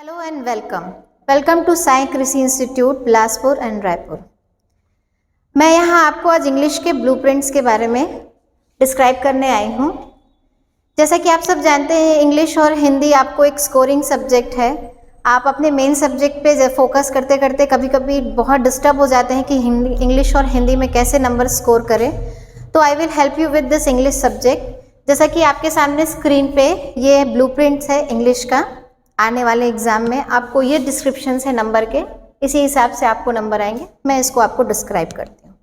Hello and welcome to Sai Krishi institute Bilaspur and Raipur. मैं यहाँ आपको आज इंग्लिश के ब्लूप्रिंट्स के बारे में डिस्क्राइब करने आई हूँ। जैसा कि आप सब जानते हैं, इंग्लिश और हिंदी आपको एक स्कोरिंग सब्जेक्ट है। आप अपने मेन सब्जेक्ट पे फोकस करते करते कभी कभी बहुत डिस्टर्ब हो जाते हैं कि इंग्लिश और हिंदी में कैसे नंबर स्कोर करें। तो I will help you with this English subject. जैसा कि आपके सामने स्क्रीन पे ये ब्लूप्रिंट्स है इंग्लिश का। आने वाले एग्जाम में आपको ये डिस्क्रिप्शन है नंबर के, इसी हिसाब से आपको नंबर आएंगे। मैं इसको आपको डिस्क्राइब करती हूँ।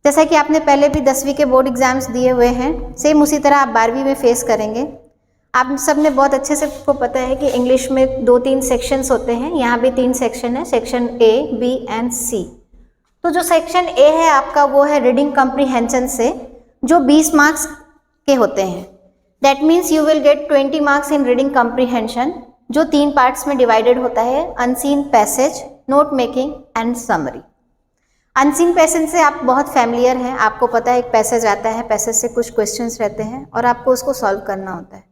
जैसा कि आपने पहले भी 10वीं के बोर्ड एग्जाम्स दिए हुए हैं, सेम उसी तरह आप 12वीं में फेस करेंगे। आप सब ने बहुत अच्छे से आपको पता है कि इंग्लिश में 2-3 सेक्शंस होते हैं। यहाँ भी 3 सेक्शन है, section A, B and C। तो जो सेक्शन A है आपका, वो है रीडिंग कॉम्प्रीहेंशन से, जो 20 मार्क्स के होते हैं। That means you will get 20 marks in reading comprehension, जो 3 पार्ट्स में डिवाइडेड होता है: unseen passage, note making and summary. Unseen passage से आप बहुत फैमिलियर हैं, आपको पता है एक पैसेज आता है, पैसेज से कुछ क्वेश्चंस रहते हैं और आपको उसको सॉल्व करना होता है।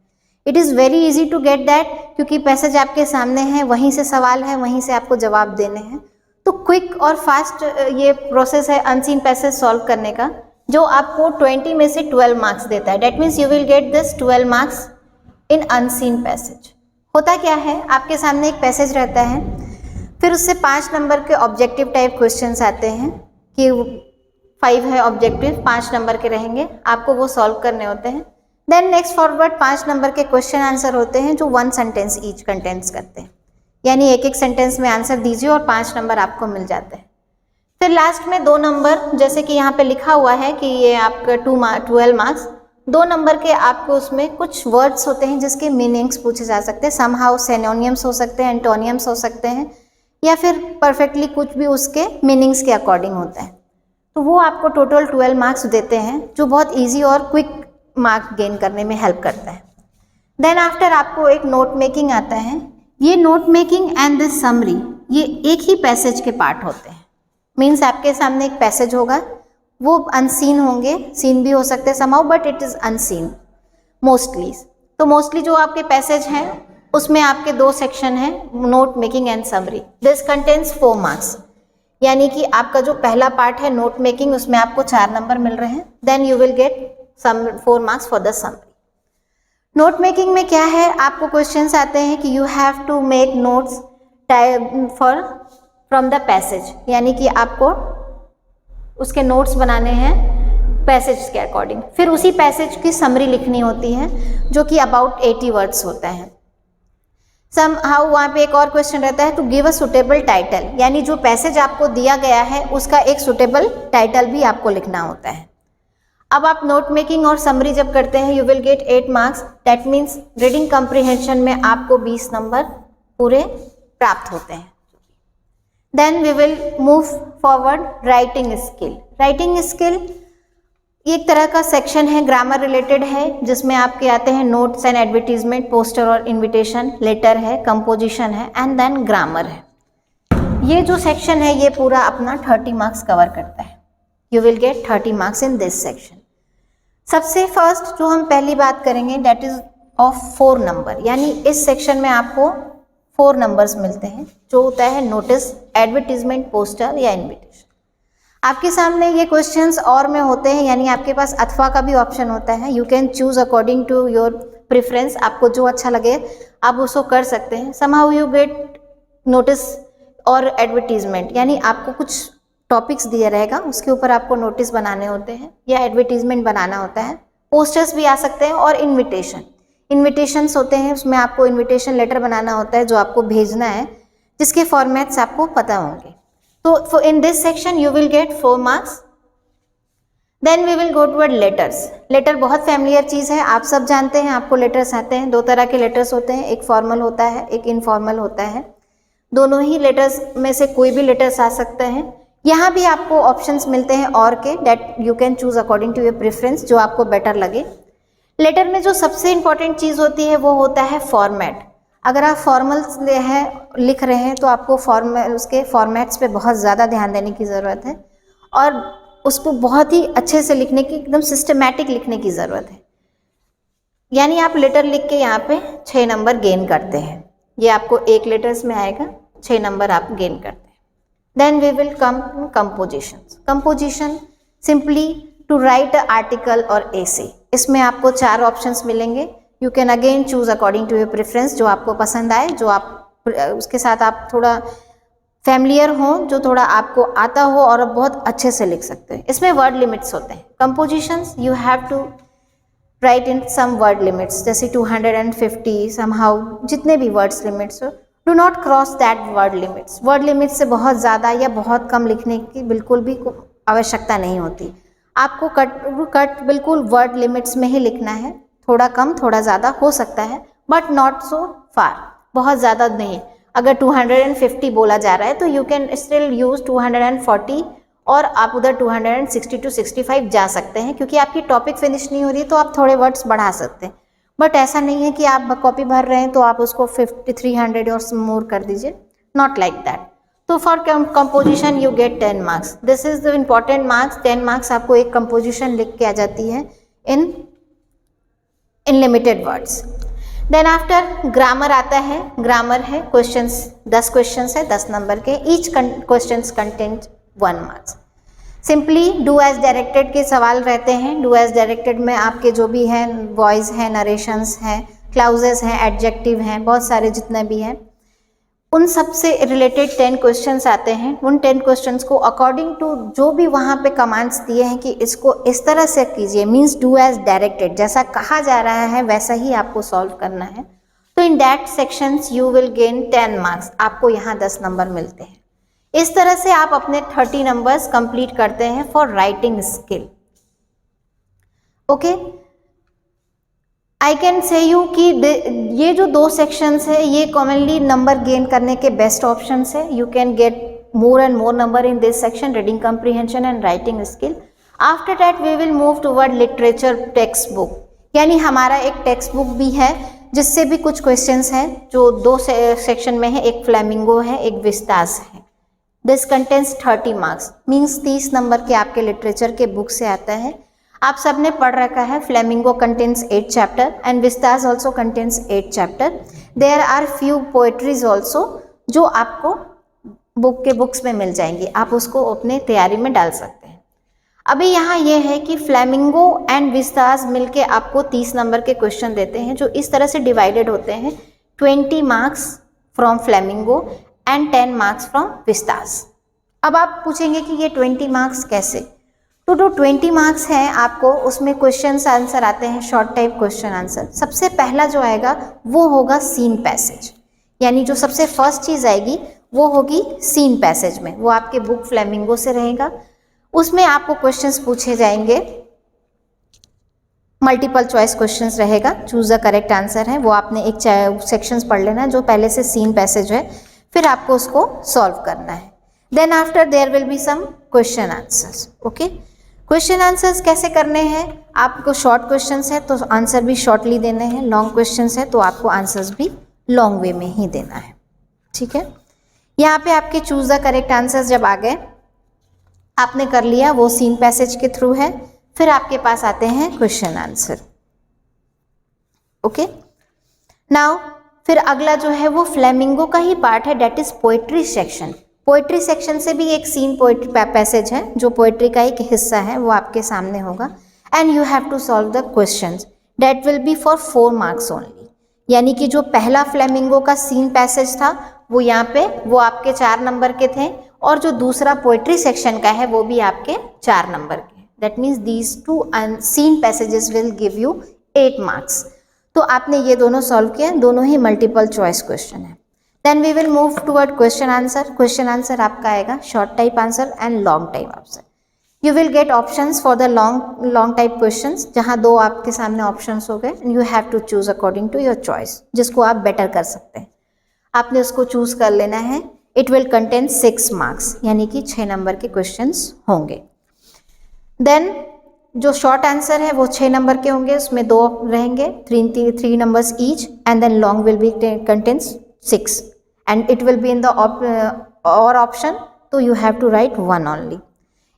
It is very easy to get that, क्योंकि पैसेज आपके सामने है, वहीं से सवाल है, वहीं से आपको जवाब देने हैं। तो क्विक और फास्ट ये प्रोसेस है अनसीन पैसेज सॉल्व करने का, जो आपको 20 में से 12 मार्क्स देता है। That means you will get this 12 marks in unseen passage. होता क्या है, आपके सामने एक पैसेज रहता है, फिर उससे 5 नंबर के ऑब्जेक्टिव टाइप क्वेश्चंस आते हैं कि 5 है ऑब्जेक्टिव, 5 नंबर के रहेंगे, आपको वो सॉल्व करने होते हैं। देन नेक्स्ट फॉरवर्ड 5 नंबर के क्वेश्चन आंसर होते हैं, जो 1 सेंटेंस ईच कंटेंट्स करते हैं। यानी एक सेंटेंस में आंसर दीजिए और 5 नंबर आपको मिल जाते हैं। फिर लास्ट में 2 नंबर, जैसे कि यहाँ पे लिखा हुआ है कि ये आपका 12 मार्क्स, 2 नंबर के आपको उसमें कुछ वर्ड्स होते हैं जिसके मीनिंग्स पूछे जा सकते हैं। समहाउ सिनोनिम्स हो सकते हैं, एंटोनियम्स हो सकते हैं, या फिर परफेक्टली कुछ भी उसके मीनिंग्स के अकॉर्डिंग होता है। तो वो आपको टोटल 12 मार्क्स देते हैं, जो बहुत ईजी और क्विक मार्क गेन करने में हेल्प करता है। देन आफ्टर आपको एक नोट मेकिंग आता है। ये note making and this summary, ये एक ही पैसेज के पार्ट होते हैं। मीन्स आपके सामने एक पैसेज होगा, वो अनसीन होंगे, सीन भी हो सकते हैं somehow, but it is unseen mostly. तो मोस्टली जो आपके पैसेज हैं उसमें आपके 2 सेक्शन हैं, note making and summary. This contains 4 marks. यानी कि आपका जो पहला पार्ट है नोट मेकिंग, उसमें आपको 4 नंबर मिल रहे हैं। Then you will get 4 marks for the summary. Note making में क्या है, आपको क्वेश्चंस आते हैं कि you have to make notes from the passage, यानी कि आपको उसके नोट्स बनाने हैं पैसेज के अकॉर्डिंग। फिर उसी पैसेज की समरी लिखनी होती है, जो कि अबाउट 80 वर्ड्स होता है। समहाउ वहाँ पे एक और क्वेश्चन रहता है, to give a suitable title, यानी जो पैसेज आपको दिया गया है उसका एक सुटेबल टाइटल भी आपको लिखना होता है। अब आप नोट मेकिंग और समरी जब करते हैं, you will gate 8 marks. That means reading comprehension में आपको 20 नंबर पूरे प्राप्त होते हैं। Then we will move forward writing skill. Writing skill एक तरह का सेक्शन है, ग्रामर रिलेटेड है, जिसमें आपके आते हैं नोट्स एंड एडवर्टीजमेंट, पोस्टर और इनविटेशन, लेटर है, कंपोजिशन है एंड देन ग्रामर है। ये जो सेक्शन है ये पूरा अपना 30 मार्क्स कवर करता है। You will gate 30 marks in this section. सबसे फर्स्ट जो हम पहली बात करेंगे, दैट इज ऑफ 4 नंबर, यानी इस सेक्शन में आपको 4 नंबर्स मिलते हैं, जो होता है नोटिस, एडवर्टीजमेंट, पोस्टर या इनविटेशन। आपके सामने ये क्वेश्चंस और में होते हैं, यानी आपके पास अथवा का भी ऑप्शन होता है। You can choose according to your preference, आपको जो अच्छा लगे आप उसको कर सकते हैं। समहाउ यू गेट नोटिस और एडवर्टीजमेंट, यानी आपको कुछ टॉपिक्स दिया रहेगा, उसके ऊपर आपको नोटिस बनाने होते हैं या एडवर्टीजमेंट बनाना होता है। पोस्टर्स भी आ सकते हैं और इन्विटेशंस होते हैं, उसमें आपको इन्विटेशन लेटर बनाना होता है जो आपको भेजना है, जिसके फॉर्मेट्स आपको पता होंगे। तो in this section you will get 4 marks. Then we will go toward letters. Letter बहुत फैमिलियर चीज़ है, आप सब जानते हैं, आपको लेटर्स आते हैं। 2 तरह के लेटर्स होते हैं, एक फॉर्मल होता है, एक इनफॉर्मल होता है। दोनों ही लेटर्स में से कोई भी लेटर्स आ सकते हैं। यहाँ भी आपको ऑप्शंस मिलते हैं और के, that you can choose according to your preference, जो आपको बेटर लगे। लेटर में जो सबसे इंपॉर्टेंट चीज़ होती है वो होता है फॉर्मेट। अगर आप फॉर्मल लिख रहे हैं तो आपको उसके फॉर्मेट्स पे बहुत ज़्यादा ध्यान देने की ज़रूरत है और उसको बहुत ही अच्छे से लिखने की, एकदम सिस्टमैटिक लिखने की ज़रूरत है। यानी आप लेटर लिख के यहाँ पे 6 नंबर गेन करते हैं। ये आपको 1 लेटर्स में आएगा, 6 नंबर आप गेन करते हैं। Then we will come to composition. Composition simply to write a article और एसे। इसमें आपको 4 ऑप्शंस मिलेंगे। You can again choose according to your preference, जो आपको पसंद आए, जो आप उसके साथ आप थोड़ा फैमिलियर हो, जो थोड़ा आपको आता हो और बहुत अच्छे से लिख सकते हैं। इसमें वर्ड लिमिट्स होते हैं। Compositions you have to write in some word limits, जैसे 250 समहाउ, जितने भी वर्ड्स लिमिट्स हो, do not cross that word limits. Word limit से बहुत ज़्यादा या बहुत कम लिखने की बिल्कुल भी आवश्यकता नहीं होती। आपको कट बिल्कुल वर्ड लिमिट्स में ही लिखना है। थोड़ा कम थोड़ा ज़्यादा हो सकता है, बट नॉट सो फार, बहुत ज़्यादा नहीं। अगर 250 बोला जा रहा है तो यू कैन स्टिल यूज़ 240 और आप उधर 260 टू 65 जा सकते हैं, क्योंकि आपकी टॉपिक फिनिश नहीं हो रही तो आप थोड़े वर्ड्स बढ़ा सकते हैं। बट ऐसा नहीं है कि आप कॉपी भर रहे हैं तो आप उसको 300 और मोर कर दीजिए, नॉट लाइक दैट। तो for composition you get 10 marks. This is the important marks. 10 marks आपको एक कंपोजिशन लिख के आ जाती है in limited words. Then after grammar आता है। ग्रामर है क्वेश्चंस, 10 क्वेश्चंस है 10 नंबर के। Each questions content 1 marks. Simply do as directed के सवाल रहते हैं। डू एज डायरेक्टेड में आपके जो भी हैं वॉइस हैं, नरेशंस हैं, क्लाउजेस हैं, एडजेक्टिव हैं, बहुत सारे जितने भी हैं, उन सब से रिलेटेड 10 क्वेश्चंस आते हैं। उन 10 क्वेश्चंस को अकॉर्डिंग टू जो भी वहाँ पे कमांड्स दिए हैं कि इसको इस तरह से कीजिए, मीन्स डू एज डायरेक्टेड, जैसा कहा जा रहा है वैसा ही आपको सॉल्व करना है। तो in that sections you will gain 10 marks. आपको यहाँ 10 नंबर मिलते हैं। इस तरह से आप अपने 30 नंबर्स कंप्लीट करते हैं for writing skill. Okay, I can say you कि ये जो 2 सेक्शंस है ये कॉमनली नंबर गेन करने के बेस्ट ऑप्शंस है। You can get more and more number in this section, reading comprehension and writing skill. After that we will move toward literature text book, यानी हमारा एक टेक्स्ट बुक भी है जिससे भी कुछ क्वेश्चंस हैं, जो 2 सेक्शन में है। एक फ्लेमिंगो है, एक विस्तास है। This contains 30 marks, means 30 number के आपके लिटरेचर के बुक से आता है। आप सबने पढ़ रखा है Flamingo contains 8 chapter and Vistas also contains 8 chapter. There are few poetries also जो आपको बुक्स में मिल जाएंगी, आप उसको अपने तैयारी में डाल सकते हैं। अभी यहाँ ये है कि फ्लेमिंगो एंड विस्तास मिलके आपको 30 नंबर के क्वेश्चन देते हैं, जो इस तरह से डिवाइडेड होते हैं 20 marks from Flamingo and 10 marks from Vistas. अब आप पूछेंगे कि ये 20 मार्क्स कैसे? तो जो 20 मार्क्स हैं आपको उसमें क्वेश्चन आंसर आते हैं, शॉर्ट टाइप क्वेश्चन आंसर। सबसे पहला जो आएगा वो होगा सीन पैसेज, यानी जो सबसे फर्स्ट चीज़ आएगी वो होगी सीन पैसेज में, वो आपके बुक फ्लेमिंगो से रहेगा। उसमें आपको क्वेश्चंस पूछे जाएंगे, मल्टीपल चॉइस क्वेश्चंस रहेगा, चूज द करेक्ट आंसर है, वो आपने एक सेक्शंस पढ़ लेना जो पहले से सीन पैसेज है, फिर आपको उसको सॉल्व करना है। Then after there will be some question answers. Okay, question answers कैसे करने हैं? आपको शॉर्ट क्वेश्चंस है तो आंसर भी शॉर्टली देने हैं, लॉन्ग क्वेश्चंस है तो आपको आंसर्स भी लॉन्ग वे में ही देना है। ठीक है, यहाँ पे आपके चूज द करेक्ट आंसर्स जब आ गए, आपने कर लिया, वो सीन पैसेज के थ्रू है। फिर आपके पास आते हैं क्वेश्चन आंसर। ओके, नाउ फिर अगला जो है वो फ्लेमिंगो का ही पार्ट है, that is poetry section. Poetry section से भी एक सीन पोएट्री पैसेज है जो पोएट्री का एक हिस्सा है, वो आपके सामने होगा। And you have to solve the questions, that will be for 4 marks only. यानी कि जो पहला फ्लेमिंगो का सीन पैसेज था वो यहाँ पे वो आपके 4 नंबर के थे, और जो दूसरा पोएट्री सेक्शन का है वो भी आपके 4 नंबर के। That means these 2 seen passages will give you 8 marks. तो आपने ये दोनों सॉल्व किया, दोनों ही मल्टीपल चॉइस क्वेश्चन है। Then we will move toward question answer. Question answer आपका आएगा short type answer and long type answer. You will get options for the long type questions, जहाँ 2 आपके सामने ऑप्शंस हो गए। You have to choose according to your choice, जिसको आप better कर सकते हैं, आपने उसको चूज कर लेना है। इट विल कंटेन 6 मार्क्स, यानी कि 6 नंबर के क्वेश्चंस होंगे। देन जो शॉर्ट आंसर है वो 6 नंबर के होंगे, उसमें 2 रहेंगे, 3 numbers each, and then long will be contains 6 and it will be in the or option, तो you have to write 1 only.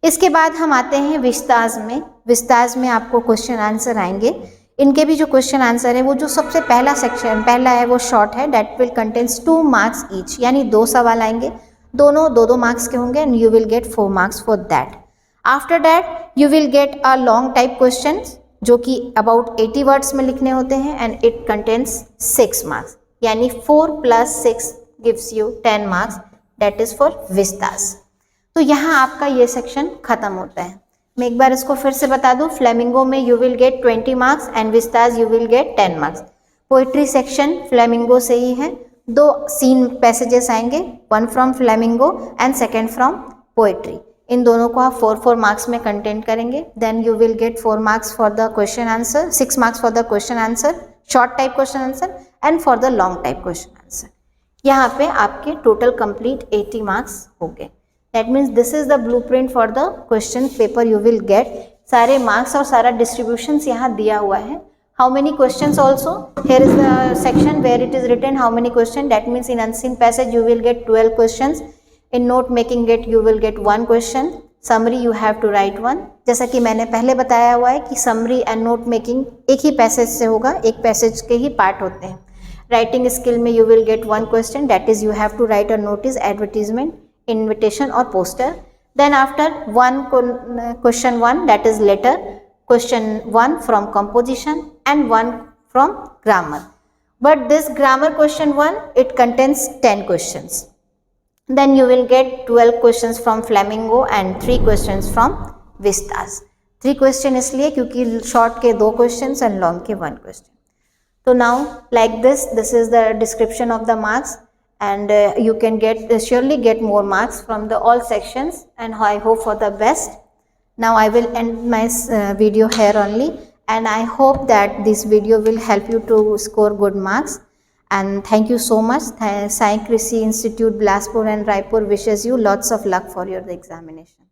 इसके बाद हम आते हैं विस्ताज में। विस्ताज में आपको क्वेश्चन आंसर आएंगे, इनके भी जो क्वेश्चन आंसर है वो जो सबसे पहला सेक्शन पहला है वो शॉर्ट है, that will contains 2 marks each, यानी 2 सवाल आएंगे, दोनों 2-2 मार्क्स के होंगे and you will get 4 marks for that. After that you will get a long type question जो कि अबाउट 80 वर्ड्स में लिखने होते हैं एंड इट कंटेन्स 6 मार्क्स, यानी 4 + 6 gives you 10 marks, that is for Vistas. तो यहाँ आपका ये सेक्शन खत्म होता है। मैं एक बार इसको फिर से बता दूं, फ्लेमिंगो में you will get 20 marks and Vistas you will get 10 marks. Poetry section Flamingo से ही है, 2 सीन पैसेजेस आएंगे, 1 from Flamingo and 2nd from poetry. इन दोनों को आप 4-4 मार्क्स में कंटेंट करेंगे। Then you will get 4 marks for the question answer, 6 marks for the question answer, short type question answer and for the long type question answer. यहाँ पे आपके total complete 80 marks हो गए। That means this is the blueprint for the question paper you will get. सारे marks और सारा distributions यहाँ दिया हुआ है। How many questions also, here is the section where it is written how many question, that means in unseen passage you will get 12 questions, in note making it you will get 1 question, summary you have to write 1। जैसा कि मैंने पहले बताया हुआ है कि summary and note making एक ही passage से होगा, एक पैसेज के ही पार्ट होते हैं। राइटिंग स्किल में you will get 1 question, that is you have to write a notice, advertisement, invitation or poster. Then after question 1 that is letter, question 1 from composition and 1 from grammar. But this grammar question 1 it contains 10 questions. Then you will get 12 questions from Flamingo and 3 questions from Vistas. 3 question इसलिए क्योंकि short के 2 questions and long के 1 question. So now like this is the description of the marks. And you can surely get more marks from the all sections, and I hope for the best. Now I will end my video here only, and I hope that this video will help you to score good marks. And thank you so much. Sai Krishi Institute, Bilaspur and Raipur wishes you lots of luck for your examination.